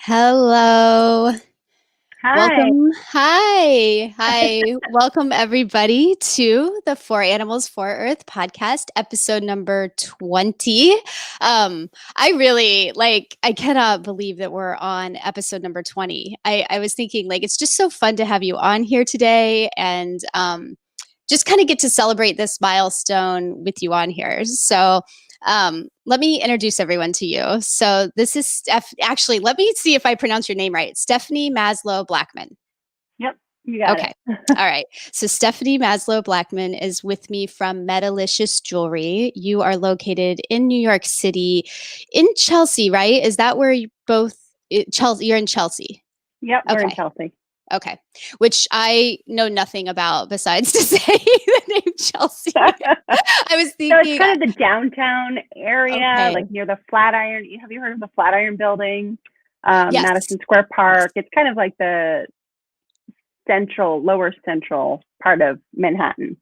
Hello. Hi. Welcome. Hi. Hi. Welcome everybody to the For Animals for Earth podcast, episode number 20. I really I cannot believe that we're on episode number 20. I was thinking it's just so fun to have you on here today and just kind of get to celebrate this milestone with you on here. So let me introduce everyone to you. So this is Actually, let me see if I pronounce your name right. Stephanie Maslow Blackman. Yep, you got Okay. it. All right. So Stephanie Maslow Blackman is with me from Metalicious Jewelry. You are located in New York City, in Chelsea, right? Is that where you both Chelsea? You're in Chelsea. Yep, we're in Okay. Chelsea. Okay. Which I know nothing about besides to say the name Chelsea. I was So it's thinking, kind of the downtown area, okay. like near the Flatiron. Have you heard of the Flatiron Building? Yes. Madison Square Yes. Park. It's kind of like the lower central part of Manhattan.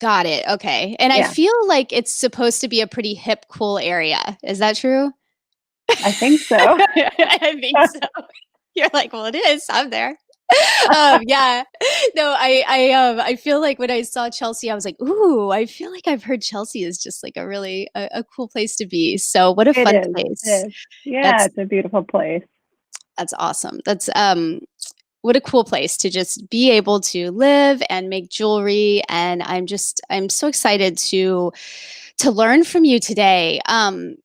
Got it. Okay. And I Yeah, feel like it's supposed to be a pretty hip, cool area. Is that true? I think so. I think so. You're like, well, it is. I'm there. Yeah. No, I feel like when I saw Chelsea, I was like, ooh, I feel like I've heard Chelsea is just like a really a cool place to be. So what a It fun is. It place. is. Yeah, That's it's a beautiful place. that's awesome. That's what a cool place to just be able to live and make jewelry. And I'm so excited to learn from you today.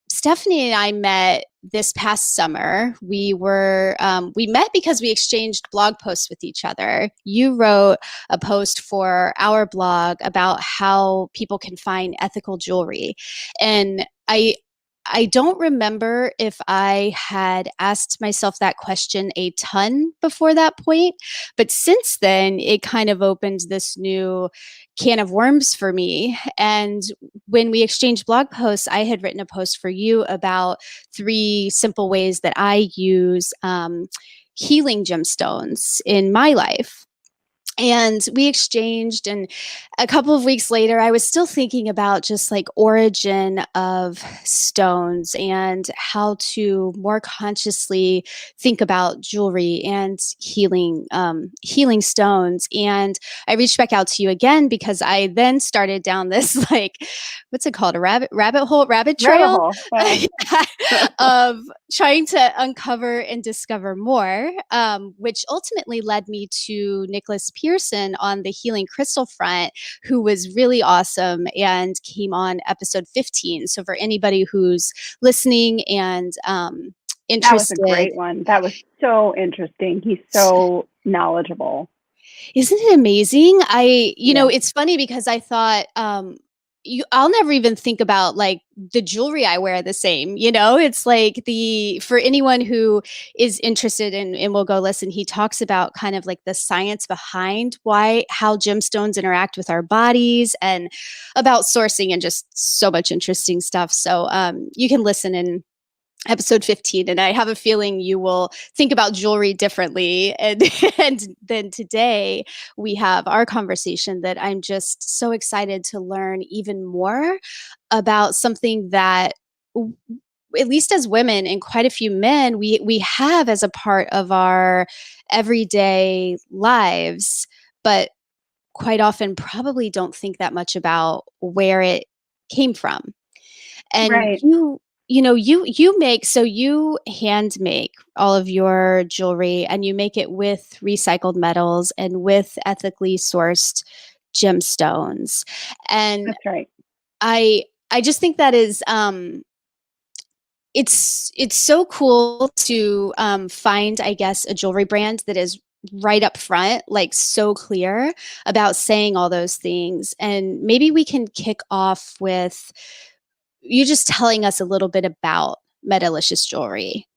Stephanie and I met this past summer. We met because we exchanged blog posts with each other. You wrote a post for our blog about how people can find ethical jewelry, and I don't remember if I had asked myself that question a ton before that point, but since then, it kind of opened this new can of worms for me. And when we exchanged blog posts, I had written a post for you about 3 simple ways that I use healing gemstones in my life. And we exchanged, and a couple of weeks later I was still thinking about just like origin of stones and how to more consciously think about jewelry and healing stones. And I reached back out to you again because I then started down this what's it called, a rabbit Rabbit trail hole. Yeah. of trying to uncover and discover more, which ultimately led me to Nicholas Pearson on the healing crystal front, who was really awesome and came on episode 15. So for anybody who's listening and That was a interested, great one. That was so interesting. He's so knowledgeable. isn't it amazing? Yeah. It's funny because I thought, I'll never even think about like the jewelry I wear the same. It's like for anyone who is interested in and will go listen, he talks about kind of like the science behind how gemstones interact with our bodies and about sourcing and just so much interesting stuff. So you can listen in episode 15, and I have a feeling you will think about jewelry differently. And and then today we have our conversation that I'm just so excited to learn even more about something that, at least as women and quite a few men, we have as a part of our everyday lives, but quite often probably don't think that much about where it came from. And Right. you hand make all of your jewelry, and you make it with recycled metals and with ethically sourced gemstones. And That's right. I just think that is it's so cool to find, I guess, a jewelry brand that is right up front, like so clear about saying all those things. And maybe we can kick off with you just telling us a little bit about Metalicious Jewelry.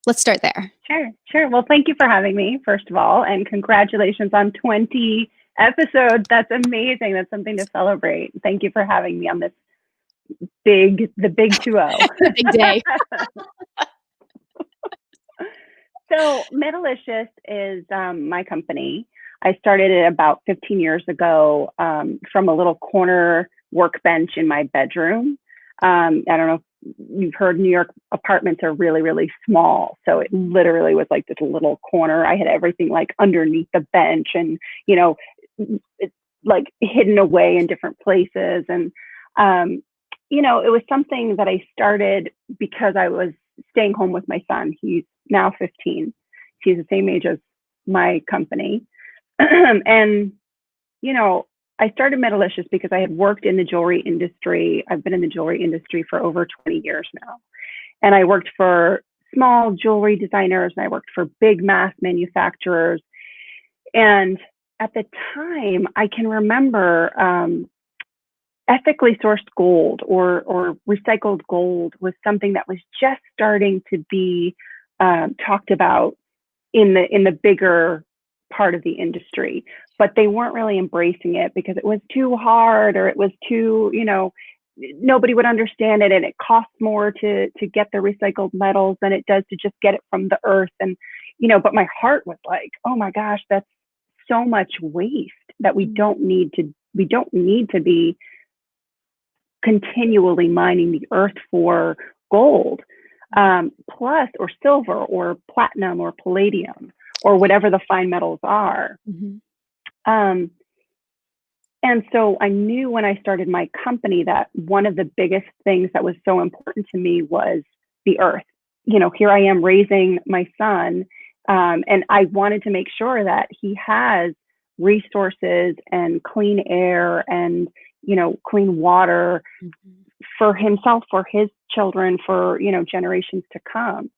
Let's start there. Sure, sure. Well, thank you for having me, first of all, and congratulations on 20 episodes. That's amazing. That's something to celebrate. Thank you for having me on the big 2-0. The big day. So, Metalicious is my company. I started it about 15 years ago from a little corner workbench in my bedroom. I don't know you've heard New York apartments are really, really small. So it literally was like this little corner. I had everything like underneath the bench and, it's like hidden away in different places. And, it was something that I started because I was staying home with my son. He's now 15. He's the same age as my company. And, I started Metallicious because I had worked in the jewelry industry. I've been in the jewelry industry for over 20 years now. And I worked for small jewelry designers and I worked for big mass manufacturers. And at the time, I can remember ethically sourced gold or recycled gold was something that was just starting to be talked about in the bigger part of the industry, but they weren't really embracing it because it was too hard or it was too, nobody would understand it, and it costs more to get the recycled metals than it does to just get it from the earth. And but my heart was like, oh my gosh, that's so much waste that we don't need to be continually mining the earth for gold, plus or silver or platinum or palladium or whatever the fine metals are. And so I knew when I started my company that one of the biggest things that was so important to me was the earth. Here I am raising my son, and I wanted to make sure that he has resources and clean air and, clean water for himself, for his children, for, generations to come.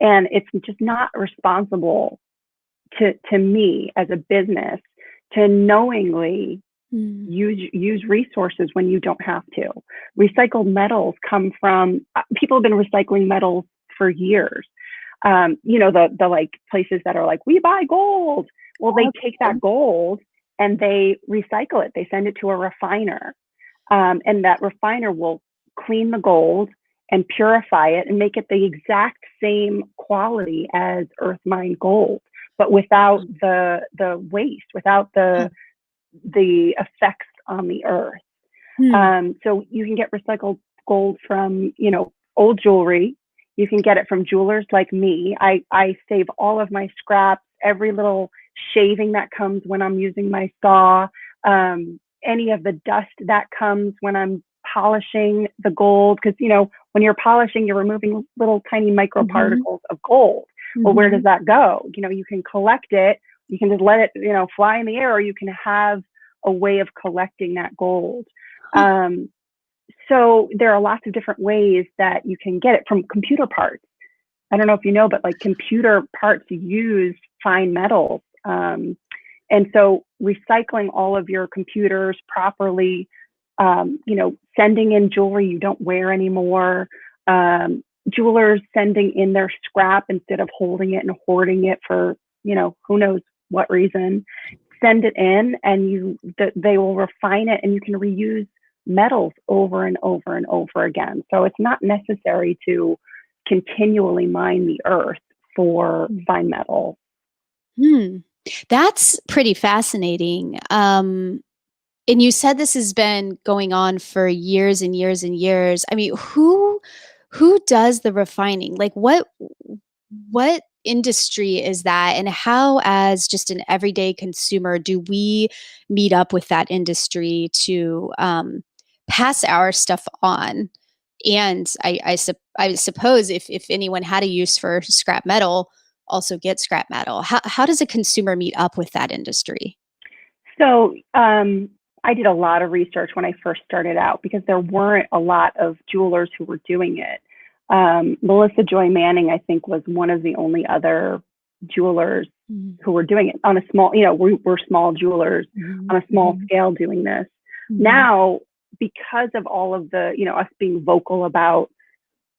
And it's just not responsible to me as a business to knowingly use resources when you don't have to. Recycled metals come from, people have been recycling metals for years. The like places that are like, we buy gold. Well, they take that gold and they recycle it. They send it to a refiner. And that refiner will clean the gold and purify it and make it the exact same quality as earth mined gold, but without the waste, without the effects on the earth. So you can get recycled gold from, old jewelry. You can get it from jewelers like me. I save all of my scraps, every little shaving that comes when I'm using my saw, any of the dust that comes when I'm polishing the gold. Because, when you're polishing, you're removing little tiny microparticles of gold. Well, where does that go? You can collect it. You can just let it, fly in the air, or you can have a way of collecting that gold. So there are lots of different ways that you can get it from computer parts. I don't know if you know, but like computer parts use fine metals. And so recycling all of your computers properly, sending in jewelry you don't wear anymore, jewelers sending in their scrap instead of holding it and hoarding it for, who knows what reason. Send it in and they will refine it and you can reuse metals over and over and over again. So it's not necessary to continually mine the earth for fine metal. That's pretty fascinating. And you said this has been going on for years and years and years. I mean, who does the refining? Like what industry is that, and how, as just an everyday consumer, do we meet up with that industry to pass our stuff on? And I suppose if anyone had a use for scrap metal, also get scrap metal. How does a consumer meet up with that industry? So I did a lot of research when I first started out because there weren't a lot of jewelers who were doing it. Melissa Joy Manning, I think, was one of the only other jewelers who were doing it on a small, we're small jewelers on a small scale doing this. Now, because of all of the, us being vocal about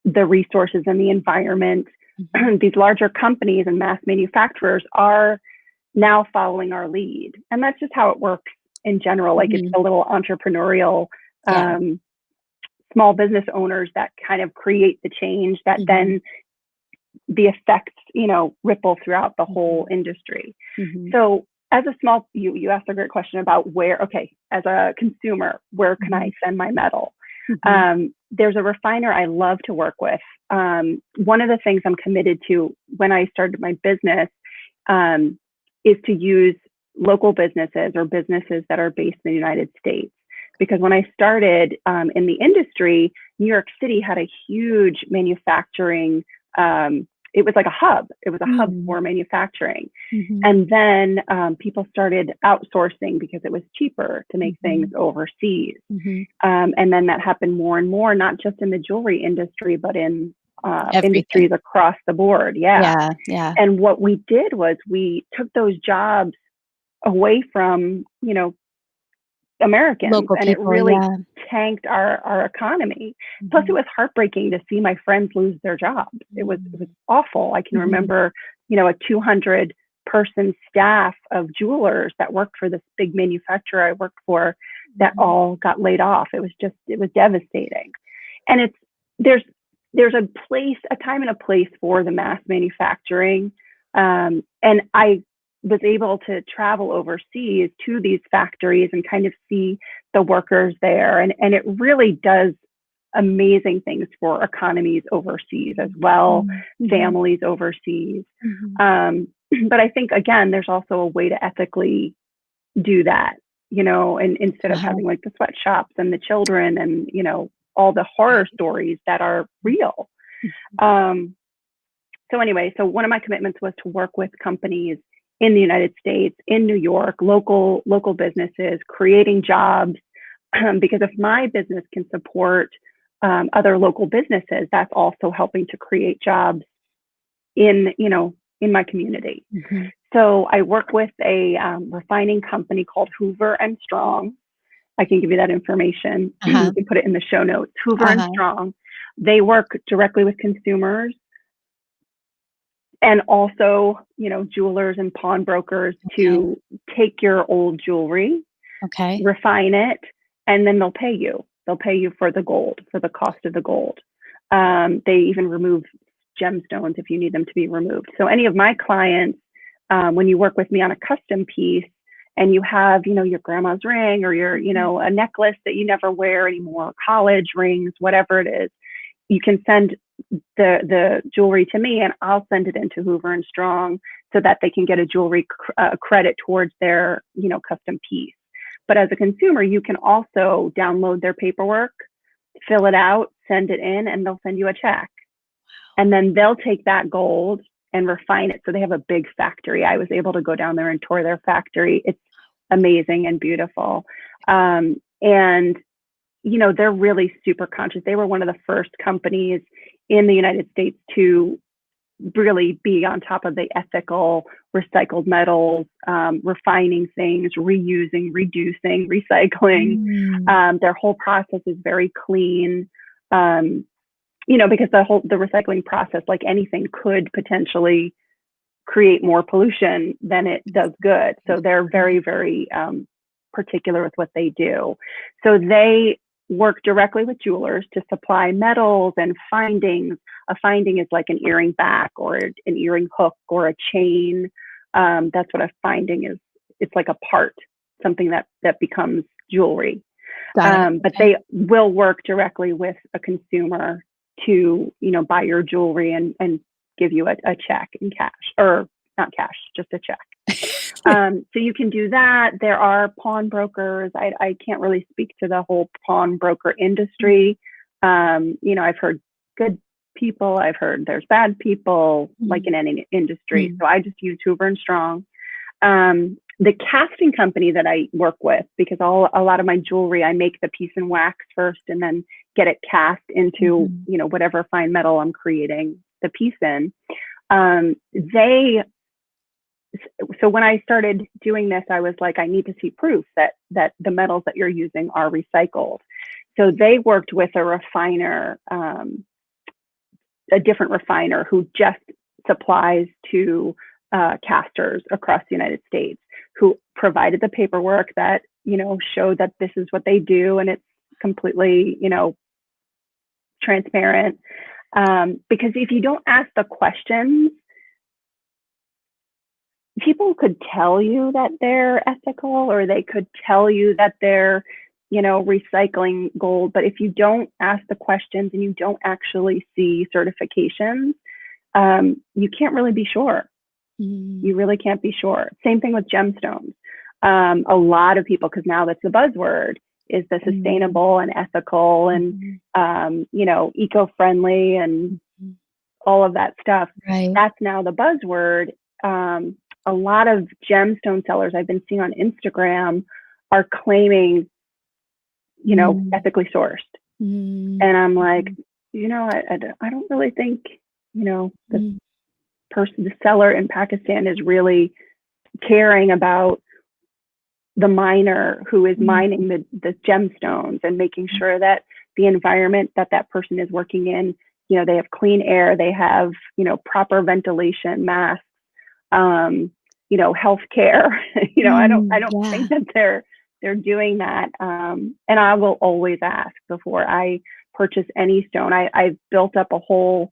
the resources and the environment, these larger companies and mass manufacturers are now following our lead. And that's just how it works in general. Like it's a little entrepreneurial, small business owners that kind of create the change that then the effects, ripple throughout the whole industry. So as a small, you asked a great question about where, okay, as a consumer, where can I send my metal? There's a refiner I love to work with. One of the things I'm committed to when I started my business is to use local businesses or businesses that are based in the United States. Because when I started in the industry, New York City had a huge manufacturing, it was like a hub. It was a hub for manufacturing. And then people started outsourcing because it was cheaper to make things overseas. And then that happened more and more, not just in the jewelry industry, but in industries across the board. Yeah. And what we did was we took those jobs away from, Americans, Local and people, it really tanked our economy. Plus, it was heartbreaking to see my friends lose their jobs. It was awful. I can remember, a 200-person staff of jewelers that worked for this big manufacturer I worked for that all got laid off. It was devastating. And there's a time and a place for the mass manufacturing. And I was able to travel overseas to these factories and kind of see the workers there. And it really does amazing things for economies overseas as well, families overseas. But I think, again, there's also a way to ethically do that, and instead of having like the sweatshops and the children and, all the horror stories that are real. So anyway, so one of my commitments was to work with companies in the United States, in New York, local businesses, creating jobs, because if my business can support other local businesses, that's also helping to create jobs in my community. So I work with a refining company called Hoover and Strong. I can give you that information. You can put it in the show notes. Hoover and Strong. They work directly with consumers and also, jewelers and pawnbrokers to take your old jewelry, refine it, and then they'll pay you. They'll pay you for the gold, for the cost of the gold. They even remove gemstones if you need them to be removed. So any of my clients, when you work with me on a custom piece and you have, your grandma's ring or your, a necklace that you never wear anymore, college rings, whatever it is, you can send the jewelry to me and I'll send it into Hoover and Strong so that they can get a jewelry credit towards their, custom piece. But as a consumer, you can also download their paperwork, fill it out, send it in, and they'll send you a check. And then they'll take that gold and refine it. So they have a big factory. I was able to go down there and tour their factory. It's amazing and beautiful. And they're really super conscious. They were one of the first companies in the United States to really be on top of the ethical recycled metals, refining things, reusing, reducing, recycling. Their whole process is very clean, because the recycling process, like anything, could potentially create more pollution than it does good. So they're very, very particular with what they do. So they work directly with jewelers to supply metals and findings. A finding is like an earring back or an earring hook or a chain. That's what a finding is. It's like a part, something that becomes jewelry. But they will work directly with a consumer to, buy your jewelry and give you a check in cash, or not cash, just a check. So you can do that. There are pawnbrokers. I can't really speak to the whole pawnbroker industry. I've heard good people. I've heard there's bad people, like in any industry. So I just use Hoover and Strong. The casting company that I work with, because a lot of my jewelry, I make the piece in wax first and then get it cast into, whatever fine metal I'm creating the piece in. So when I started doing this, I was like, I need to see proof that the metals that you're using are recycled. So they worked with a refiner, a different refiner who just supplies to casters across the United States, who provided the paperwork that, showed that this is what they do and it's completely, transparent. Because if you don't ask the questions, people could tell you that they're ethical, or they could tell you that they're, recycling gold. But if you don't ask the questions and you don't actually see certifications, you can't really be sure. You really can't be sure. Same thing with gemstones. A lot of people, because now that's the buzzword, is the sustainable and ethical and eco-friendly and all of that stuff. Right. That's now the buzzword. A lot of gemstone sellers I've been seeing on Instagram are claiming, ethically sourced. And I'm like, I don't really think, the seller in Pakistan is really caring about the miner who is mining the gemstones and making sure that the environment that person is working in, they have clean air, they have, proper ventilation, masks, healthcare. I don't think that they're doing that. And I will always ask before I purchase any stone. I've built up a whole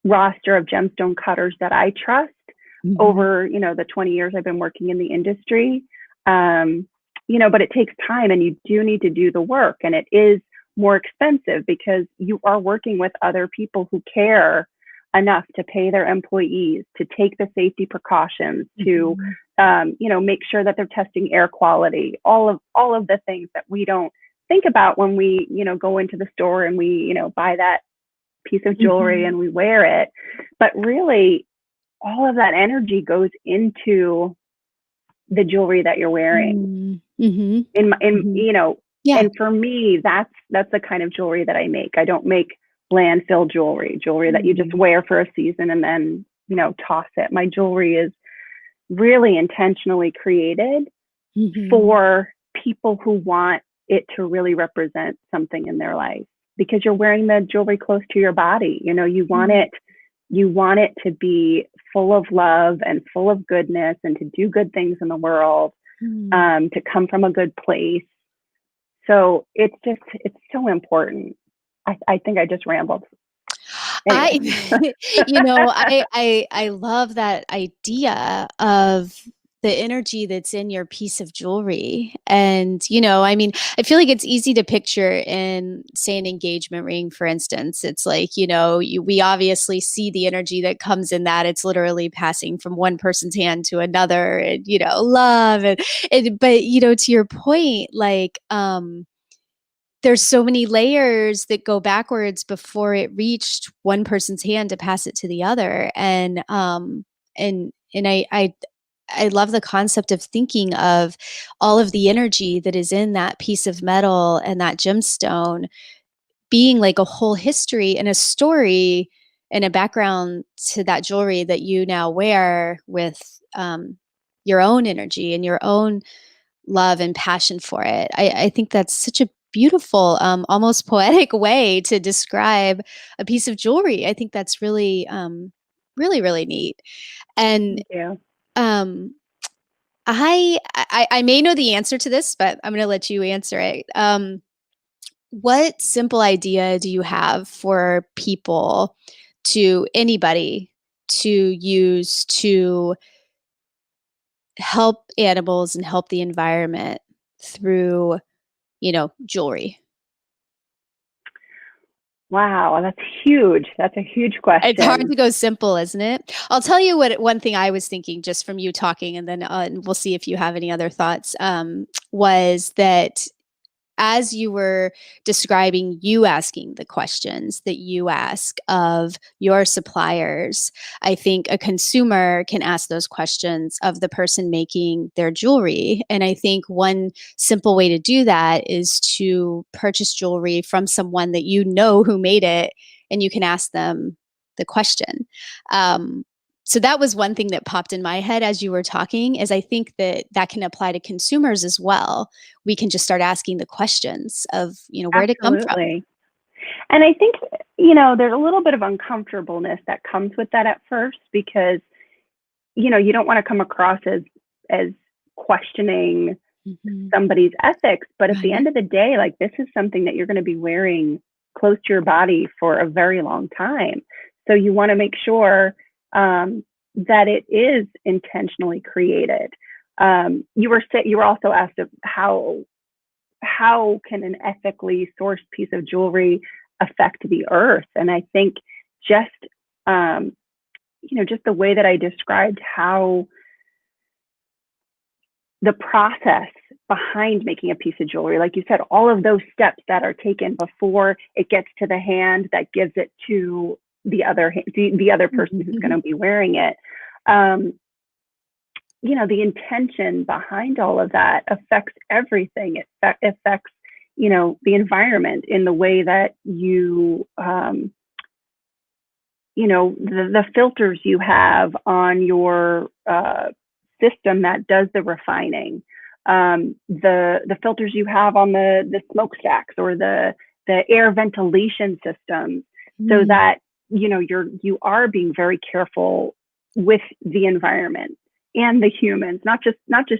roster of gemstone cutters that I trust over, the 20 years I've been working in the industry. But it takes time and you do need to do the work, and it is more expensive because you are working with other people who care enough to pay their employees, to take the safety precautions, to, make sure that they're testing air quality, all of the things that we don't think about when we, go into the store and we, buy that piece of jewelry and we wear it. But really, all of that energy goes into the jewelry that you're wearing. And for me, that's the kind of jewelry that I make. I don't make landfill jewelry that you just wear for a season and then, toss it. My jewelry is really intentionally created for people who want it to really represent something in their life, because you're wearing the jewelry close to your body. You want it to be full of love and full of goodness and to do good things in the world, to come from a good place. So it's so important. I think I just rambled. Anyway. I love that idea of the energy that's in your piece of jewelry. And, I feel like it's easy to picture in, say, an engagement ring, for instance. It's like, we obviously see the energy that comes in that. It's literally passing from one person's hand to another, and, love. But, to your point, like, there's so many layers that go backwards before it reached one person's hand to pass it to the other. And I love the concept of thinking of all of the energy that is in that piece of metal and that gemstone being like a whole history and a story and a background to that jewelry that you now wear with your own energy and your own love and passion for it. I think that's such a beautiful, almost poetic way to describe a piece of jewelry. I think that's really, really, really neat. And I may know the answer to this, but I'm going to let you answer it. What simple idea do you have for people, anybody, to use to help animals and help the environment through, jewelry? Wow, that's huge. That's a huge question. It's hard to go simple, isn't it? I'll tell you one thing I was thinking just from you talking, and then we'll see if you have any other thoughts, was that as you were describing, you asking the questions that you ask of your suppliers, I think a consumer can ask those questions of the person making their jewelry. And I think one simple way to do that is to purchase jewelry from someone that who made it, and you can ask them the question. So that was one thing that popped in my head as you were talking, is I think that can apply to consumers as well. We can just start asking the questions of, where did it come from? And I think, there's a little bit of uncomfortableness that comes with that at first, because, you don't want to come across as questioning somebody's ethics. But at the end of the day, like, this is something that you're going to be wearing close to your body for a very long time. So you want to make sure that it is intentionally created. You were also asked of how how can an ethically sourced piece of jewelry affect the earth? And I think just, just the way that I described how the process behind making a piece of jewelry, like you said, all of those steps that are taken before it gets to the hand that gives it to the other person who's going to be wearing it. The intention behind all of that affects everything. It affects, the environment in the way that the filters you have on your system that does the refining, the filters you have on the smokestacks or the air ventilation systems, so that you are being very careful with the environment and the humans, not just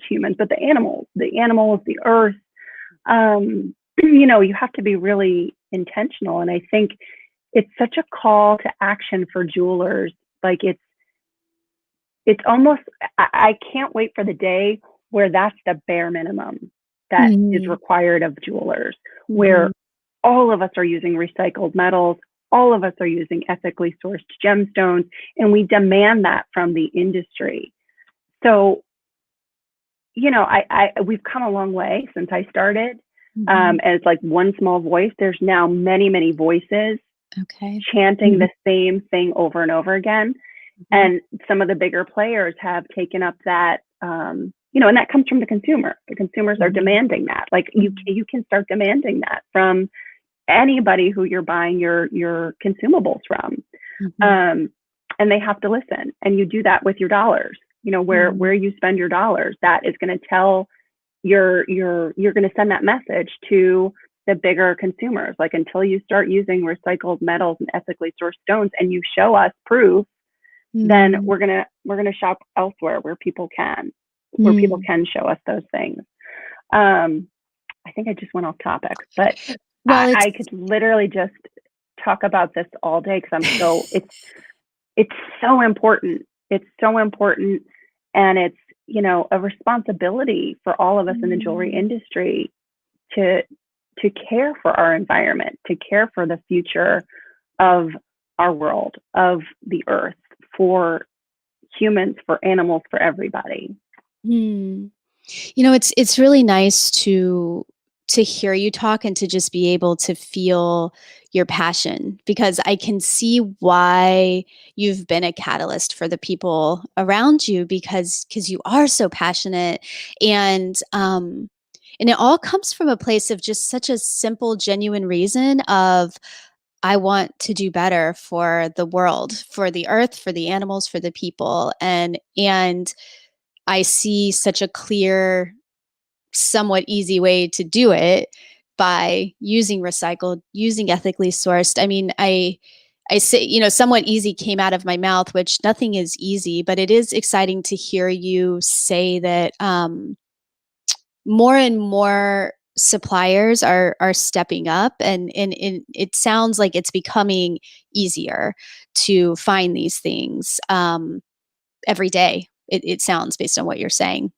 humans, but the animals, the earth. You have to be really intentional, and I think it's such a call to action for jewelers. Like it's almost, I can't wait for the day where that's the bare minimum that is required of jewelers, where all of us are using recycled metals, all of us are using ethically sourced gemstones, and we demand that from the industry. So, we've come a long way since I started. As like one small voice, there's now many, many voices chanting the same thing over and over again. And some of the bigger players have taken up that, and that comes from the consumer. The consumers are demanding that. Like you can start demanding that from anybody who you're buying your consumables from. And they have to listen. And you do that with your dollars. Where you spend your dollars, that is going to tell you're going to send that message to the bigger consumers. Like, until you start using recycled metals and ethically sourced stones and you show us proof, then we're going to shop elsewhere where people can show us those things. I think I just went off topic, but I could literally just talk about this all day, because it's so important. It's so important. And it's, a responsibility for all of us in the jewelry industry to care for our environment, to care for the future of our world, of the earth, for humans, for animals, for everybody. It's really nice to hear you talk and to just be able to feel your passion, because I can see why you've been a catalyst for the people around you, because you are so passionate, and it all comes from a place of just such a simple, genuine reason of, I want to do better for the world, for the earth, for the animals, for the people, and I see such a clear, somewhat easy way to do it by using recycled, using ethically sourced. I mean, I say, somewhat easy came out of my mouth, which nothing is easy, but it is exciting to hear you say that more and more suppliers are stepping up, and it sounds like it's becoming easier to find these things every day. It sounds, based on what you're saying,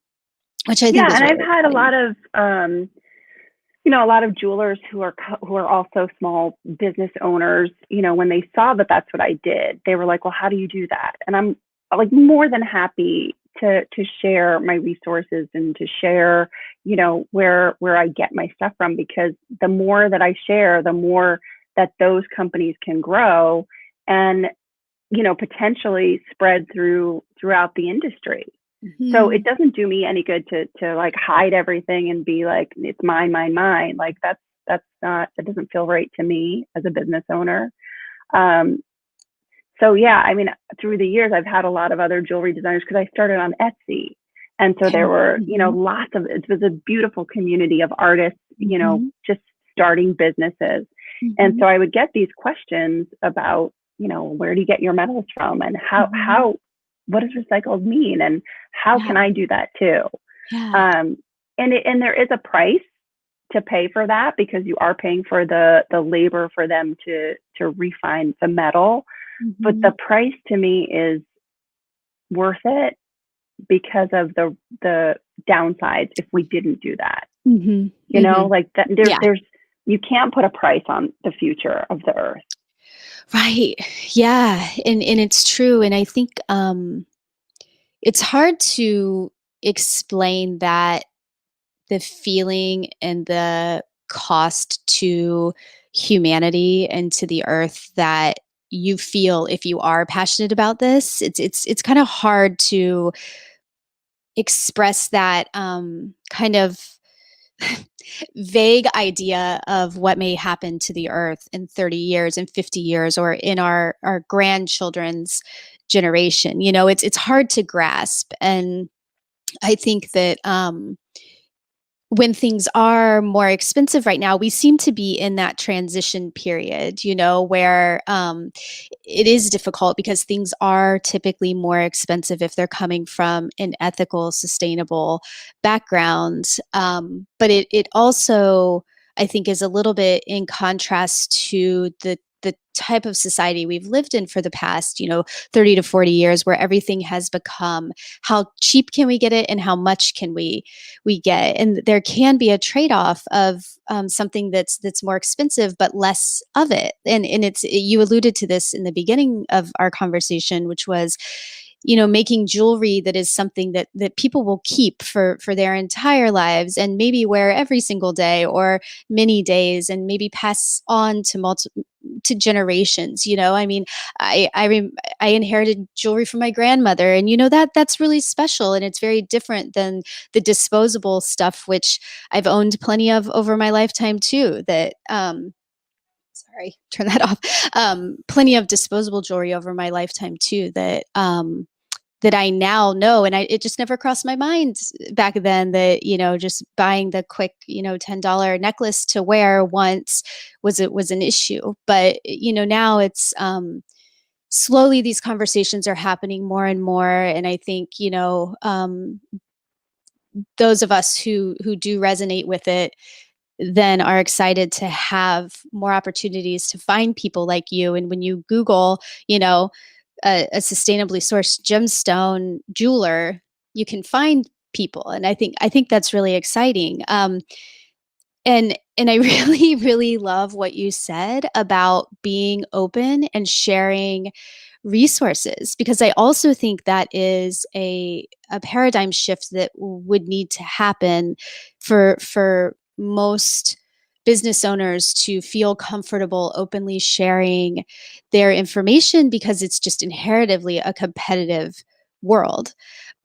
which I think is and really I've had exciting. a lot of jewelers who are also small business owners. When they saw that that's what I did, they were like, well, how do you do that? And I'm like more than happy to share my resources and to share, where I get my stuff from, because the more that I share, the more that those companies can grow and, potentially spread throughout the industry. So it doesn't do me any good to like hide everything and be like, it's mine. Like that doesn't feel right to me as a business owner. So yeah, I mean, through the years, I've had a lot of other jewelry designers, because I started on Etsy. And so there were, it was a beautiful community of artists, just starting businesses. And so I would get these questions about, where do you get your metals from, and what does recycled mean, and how can I do that too? And there is a price to pay for that, because you are paying for the labor for them to refine the metal. But the price to me is worth it because of the downsides if we didn't do that. Hmm. You know, like that, Yeah. you can't put a price on the future of the earth. Right. Yeah. And it's true. And I think it's hard to explain that the feeling and the cost to humanity and to the earth that you feel if you are passionate about this. It's kind of hard to express that kind of vague idea of what may happen to the earth in 30 years and 50 years or in our grandchildren's generation. You know, it's hard to grasp. And I think that when things are more expensive right now, we seem to be in that transition period, you know, where it is difficult because things are typically more expensive if they're coming from an ethical, sustainable background. But it also, I think, is a little bit in contrast to the type of society we've lived in for the past, 30 to 40 years, where everything has become how cheap can we get it and how much can we get. And there can be a trade-off of something that's more expensive but less of it. And you alluded to this in the beginning of our conversation, which was, making jewelry that is something that people will keep for their entire lives and maybe wear every single day or many days and maybe pass on to generations. I mean, I inherited jewelry from my grandmother, and that's really special, and it's very different than the disposable stuff, which I've owned plenty of over my lifetime too. That sorry, turn that off. Plenty of disposable jewelry over my lifetime too. That I now know, and it just never crossed my mind back then that just buying the quick $10 necklace to wear once was an issue. But now it's slowly these conversations are happening more and more, and I think those of us who do resonate with it then are excited to have more opportunities to find people like you. And when you Google, a sustainably sourced gemstone jeweler, you can find people, and I think that's really exciting. And I really really love what you said about being open and sharing resources, because I also think that is a paradigm shift that would need to happen for most business owners to feel comfortable openly sharing their information, because it's just inherently a competitive world.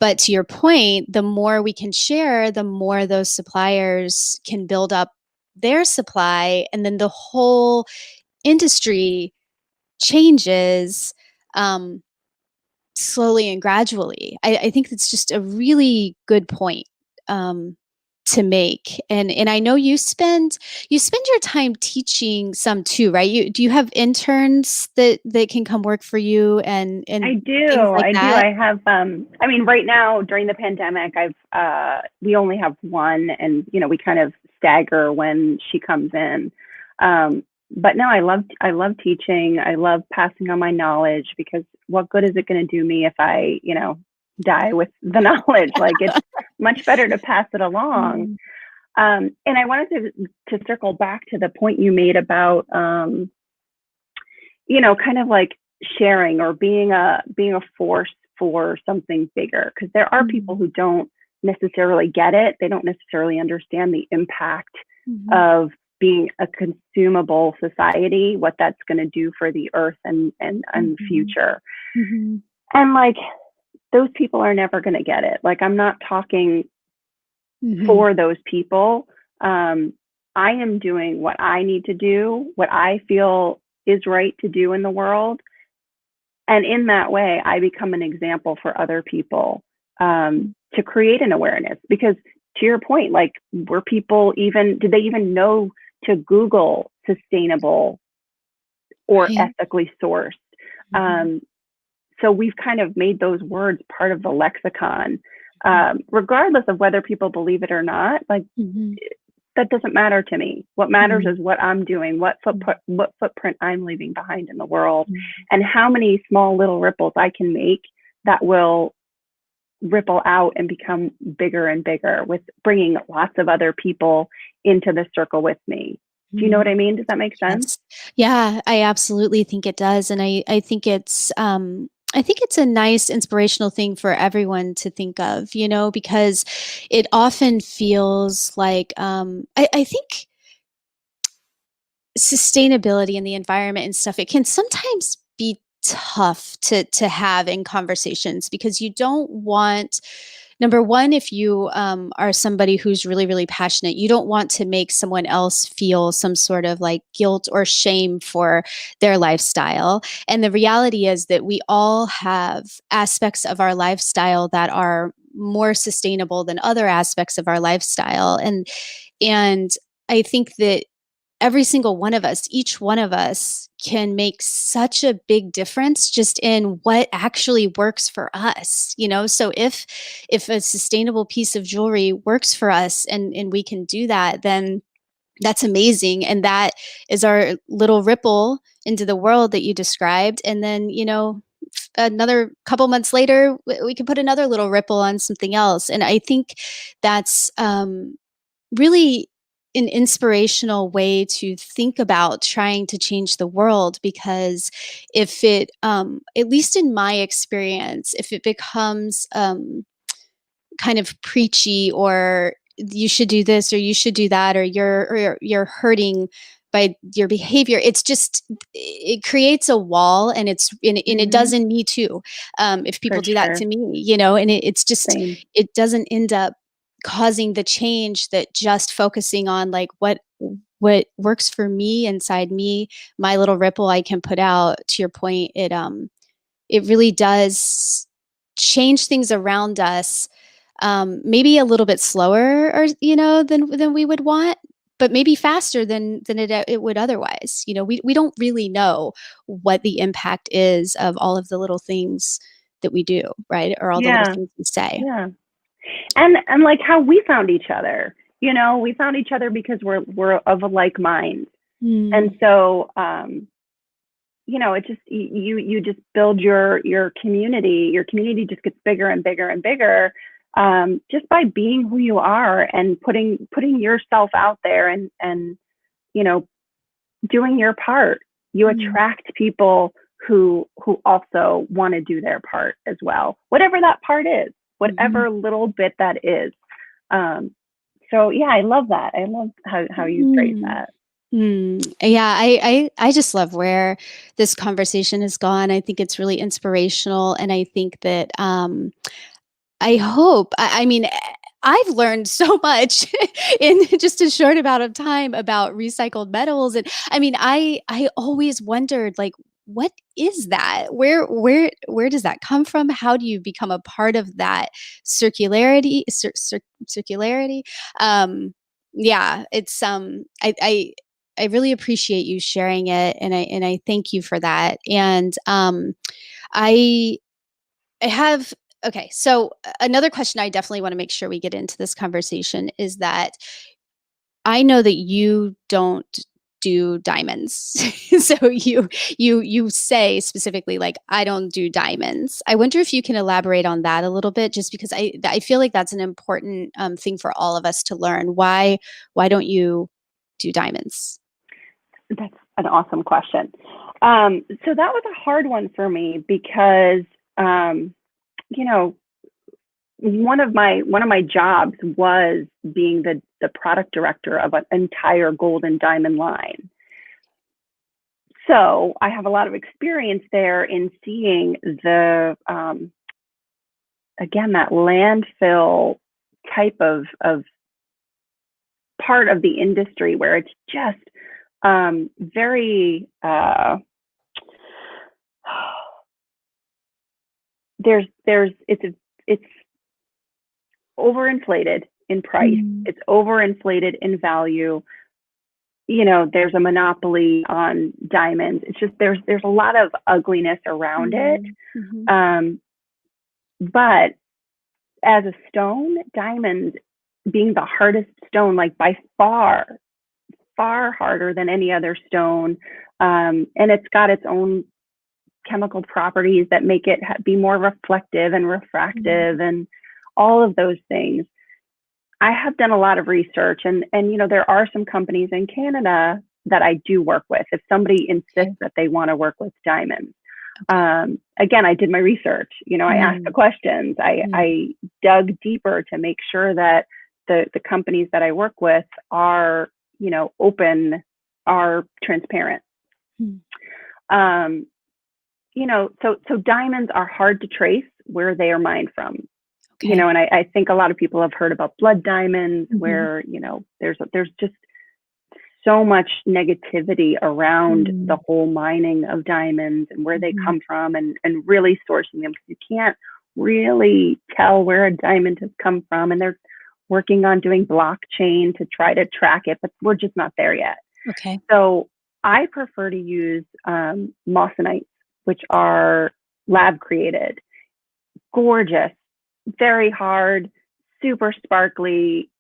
But to your point, the more we can share, the more those suppliers can build up their supply, and then the whole industry changes um, slowly and gradually. I think that's just a really good point um, to make. And I know you spend your time teaching some too, right? Do you have interns that can come work for you and I do. things like I do. that? I have I mean right now during the pandemic I've we only have one, and we kind of stagger when she comes in. But no, I love teaching. I love passing on my knowledge, because what good is it going to do me if I, die with the knowledge? Like, it's much better to pass it along. Mm. And I wanted to circle back to the point you made about kind of like sharing or being a force for something bigger, because there are people Mhm. who don't necessarily get it. They don't necessarily understand the impact Mhm. of being a consumable society, what that's going to do for the earth and Mhm. future. Mhm. And like, those people are never going to get it. Like, I'm not talking Mhm. for those people. I am doing what I need to do, what I feel is right to do in the world. And in that way, I become an example for other people, to create an awareness. Because to your point, like, were people even, did they even know to Google sustainable or Right. ethically sourced? Mhm. So we've kind of made those words part of the lexicon, regardless of whether people believe it or not. Like, Mhm. that doesn't matter to me. What matters Mhm. is what I'm doing, Mhm. what footprint I'm leaving behind in the world, Mhm. and how many small little ripples I can make that will ripple out and become bigger and bigger with bringing lots of other people into the circle with me. Do you know what I mean? Does that make sense? Yes. Yeah, I absolutely think it does. And I think I think it's a nice inspirational thing for everyone to think of, you know, because it often feels like I think sustainability and the environment and stuff, it can sometimes be tough to have in conversations because you don't want, number one, if you are somebody who's really, really passionate, you don't want to make someone else feel some sort of like guilt or shame for their lifestyle. And the reality is that we all have aspects of our lifestyle that are more sustainable than other aspects of our lifestyle. And I think that every single one of us, each one of us can make such a big difference just in what actually works for us, you know? So if a sustainable piece of jewelry works for us and we can do that, then that's amazing. And that is our little ripple into the world that you described. And then, you know, another couple months later, we can put another little ripple on something else. And I think that's really an inspirational way to think about trying to change the world, because if it at least in my experience, if it becomes kind of preachy, or you should do this or you should do that, or you're hurting by your behavior, it's just, it creates a wall. And and it does in me too, if people For do that sure. to me, you know. And it's just, Same. it doesn't end up causing the change that just focusing on like what works for me inside me, my little ripple I can put out. To your point, it really does change things around us, maybe a little bit slower, or you know, than we would want, but maybe faster than it would otherwise. You know, we don't really know what the impact is of all of the little things that we do, right? Or all the little Yeah. things we say. Yeah. And like how we found each other. You know, we found each other because we're of a like mind. And Mm. so you know, it just you just build your community. Your community just gets bigger and bigger and bigger, just by being who you are and putting yourself out there, and you know, doing your part. You Mm. attract people who also want to do their part as well, whatever that part is, Mhm. whatever little bit that is. Um, so yeah, I love that. I love how you phrase Mm. that. Yeah, I just love where this conversation has gone. I think it's really inspirational, and I think that I hope. I mean, I've learned so much in just a short amount of time about recycled metals, and I mean, I always wondered, like, what is that? Where does that come from? How do you become a part of that circularity? Um, yeah, it's I really appreciate you sharing it, and I thank you for that. And I I have okay, so another question I definitely want to make sure we get into this conversation is that I know that you don't do diamonds. So you say specifically like I don't do diamonds. I wonder if you can elaborate on that a little bit, just because I feel like that's an important thing for all of us to learn. Why don't you do diamonds? That's an awesome question. So that was a hard one for me because, you know, one of my jobs was being the product director of an entire gold and diamond line. So I have a lot of experience there in seeing the again, that landfill type of part of the industry where it's just very it's overinflated in price. Mm. It's overinflated in value. You know, there's a monopoly on diamonds. It's just there's a lot of ugliness around it. Mm. Mhm. Um, but as a stone, diamond being the hardest stone, like by far, far harder than any other stone, and it's got its own chemical properties that make it be more reflective and refractive and all of those things. I have done a lot of research, and there are some companies in Canada that I do work with if somebody insists that they want to work with diamonds. Again, I did my research. I asked the questions. I dug deeper to make sure that the companies that I work with are, open, are transparent. So diamonds are hard to trace where they are mined from. And I think a lot of people have heard about blood diamonds, where there's just so much negativity around the whole mining of diamonds and where they come from, and really sourcing them, because you can't really tell where a diamond has come from. And they're working on doing blockchain to try to track it, but we're just not there yet. So I prefer to use mossanites, which are lab created, gorgeous, very hard, super sparkly,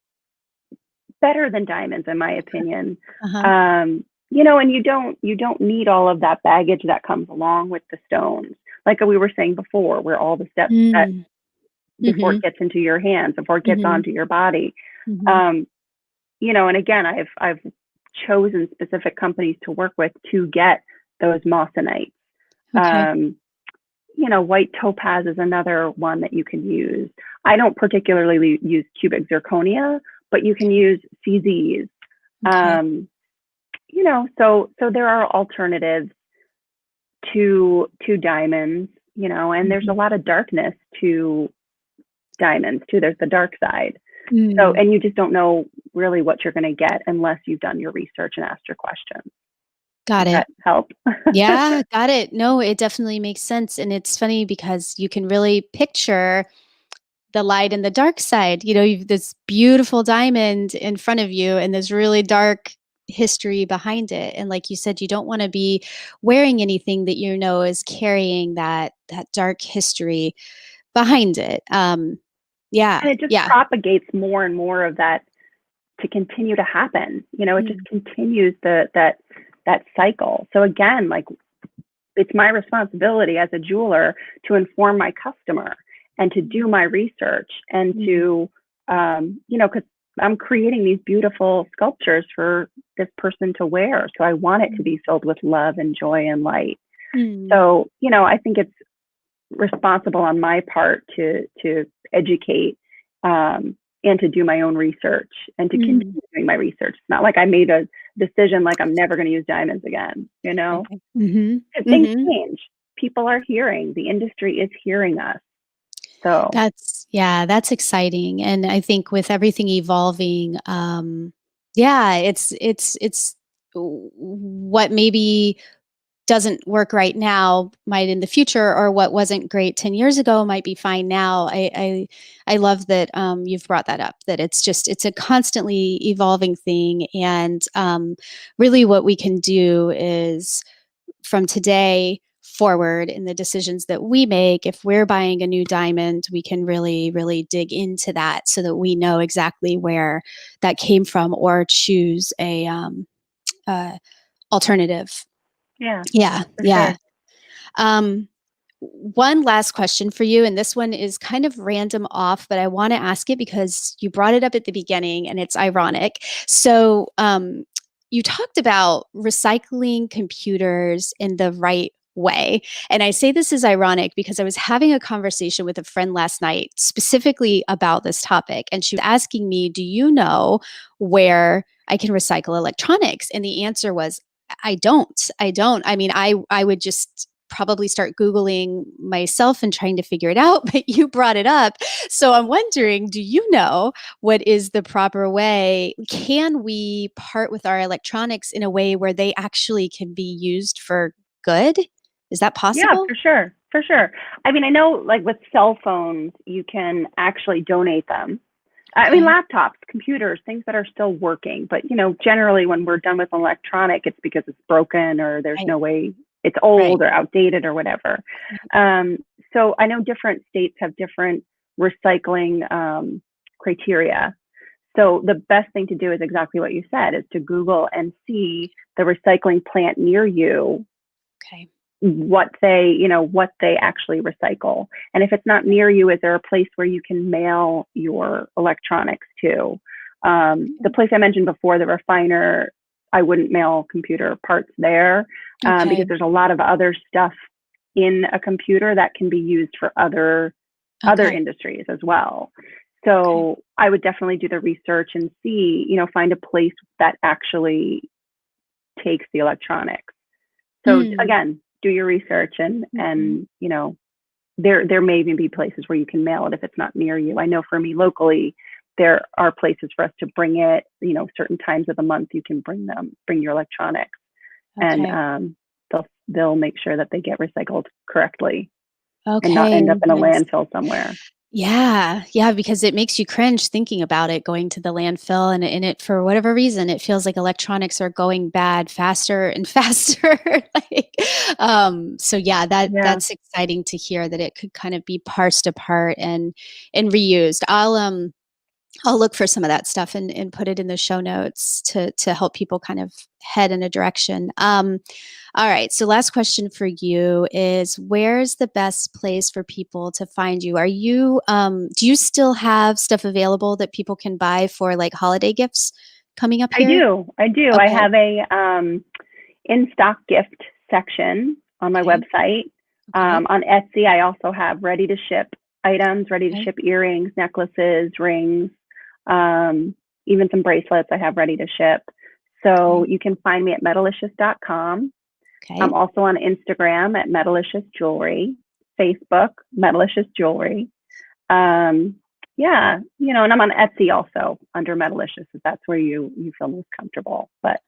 better than diamonds in my opinion. And you don't need all of that baggage that comes along with the stones, like we were saying before, where all the steps that before it gets into your hands, before it gets onto your body. And again, I've chosen specific companies to work with to get those mossanites. White topaz is another one that you can use. I don't particularly use cubic zirconia, but you can use CZs. So there are alternatives to diamonds, and there's a lot of darkness to diamonds too. There's the dark side. So, and you just don't know really what you're going to get unless you've done your research and asked your questions. Got it. Does that help? Yeah, got it. No, it definitely makes sense. And it's funny because you can really picture the light and the dark side. You've this beautiful diamond in front of you and this really dark history behind it. And like you said, you don't want to be wearing anything that is carrying that dark history behind it. And it just propagates more and more of that to continue to happen. It just continues that cycle. So again, like, it's my responsibility as a jeweler to inform my customer and to do my research and to, because I'm creating these beautiful sculptures for this person to wear. So I want it to be filled with love and joy and light. So, I think it's responsible on my part to educate and to do my own research and to continue doing my research. It's not like I made a decision like I'm never going to use diamonds again, Things change. People are hearing, the industry is hearing us. So that's exciting. And I think with everything evolving, it's what maybe doesn't work right now might in the future, or what wasn't great 10 years ago might be fine now. I love that you've brought that up, that it's a constantly evolving thing. And really what we can do is, from today forward, in the decisions that we make, if we're buying a new diamond, we can really, really dig into that so that we know exactly where that came from, or choose a alternative. Yeah. Sure. One last question for you, and this one is kind of random off, but I want to ask it because you brought it up at the beginning and it's ironic. So you talked about recycling computers in the right way. And I say this is ironic because I was having a conversation with a friend last night specifically about this topic. And she was asking me, do you know where I can recycle electronics? And the answer was, I don't. I mean, I would just probably start Googling myself and trying to figure it out, but you brought it up. So I'm wondering, do you know what is the proper way? Can we part with our electronics in a way where they actually can be used for good? Is that possible? Yeah, for sure. I mean, I know, like, with cell phones, you can actually donate them. I mean, laptops, computers, things that are still working. But, generally when we're done with electronic, it's because it's broken or there's no way, it's old or outdated or whatever. So I know different states have different recycling criteria. So the best thing to do is exactly what you said, is to Google and see the recycling plant near you. what they actually recycle. And if it's not near you, is there a place where you can mail your electronics to? The place I mentioned before, the refiner, I wouldn't mail computer parts there, Okay. because there's a lot of other stuff in a computer that can be used for other Okay. industries as well. Okay. So I would definitely do the research and see, find a place that actually takes the electronics. So Mm. again, do your research, and Mhm. there may even be places where you can mail it if it's not near you. I know for me locally, there are places for us to bring it. Certain times of the month you can bring your electronics, and Okay. they'll make sure that they get recycled correctly and not Okay. end up in a Nice. landfill somewhere. Yeah, yeah, because it makes you cringe thinking about it going to the landfill, and it for whatever reason, it feels like electronics are going bad faster and faster. Like, so yeah, Yeah. that's exciting to hear that it could kind of be parsed apart and reused. I'll look for some of that stuff and put it in the show notes to help people kind of head in a direction. All right. So last question for you is where's the best place for people to find you? Do you still have stuff available that people can buy for like holiday gifts coming up I here? do. I do. I Okay. have a in stock gift section on my Okay. website. Okay. On Etsy, I also have ready to ship items, ready to Okay. ship earrings, necklaces, rings, um, even some bracelets I have ready to ship. So Okay. you can find me at metallicious.com. Okay. I'm also on Instagram at Metalicious Jewelry, Facebook, Metallicious Jewelry. Um, yeah, and I'm on Etsy also under Metallicious, if that's where you feel most comfortable. But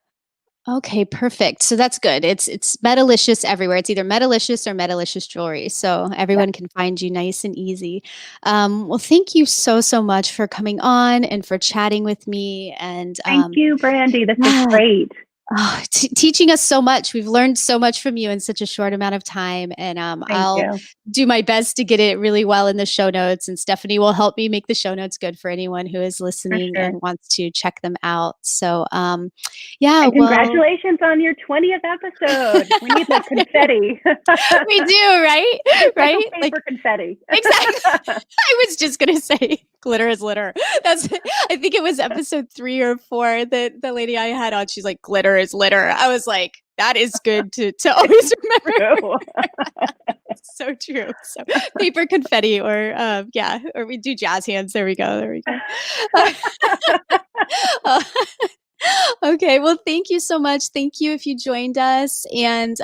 Okay, perfect. So that's good. It's Metalicious everywhere. It's either Metalicious or Metallicious Jewelry. So yeah, everyone can find you nice and easy. Well, thank you so much for coming on and for chatting with me. And thank you, Brandy. This was yeah, great. teaching us so much. We've learned so much from you in such a short amount of time. And Thank I'll you. do my best to get it really well in the show notes. And Stephanie will help me make the show notes good for anyone who is For listening sure. and wants to check them out. So, yeah, And well, congratulations on your 20th episode. We need like confetti. we do, right? Recycled Right? Like paper confetti. exactly. I was just gonna say glitter is litter. That's I think it was episode 3 or 4 that the lady I had on, she's like, glitter is litter. I was like, that is good to always remember. True. So true. So paper confetti or yeah, or we do jazz hands. There we go. There we go. Uh, okay. Well, thank you so much. Thank you if you joined us. And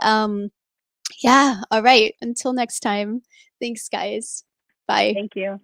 yeah, all right. Until next time. Thanks, guys. Bye. Thank you.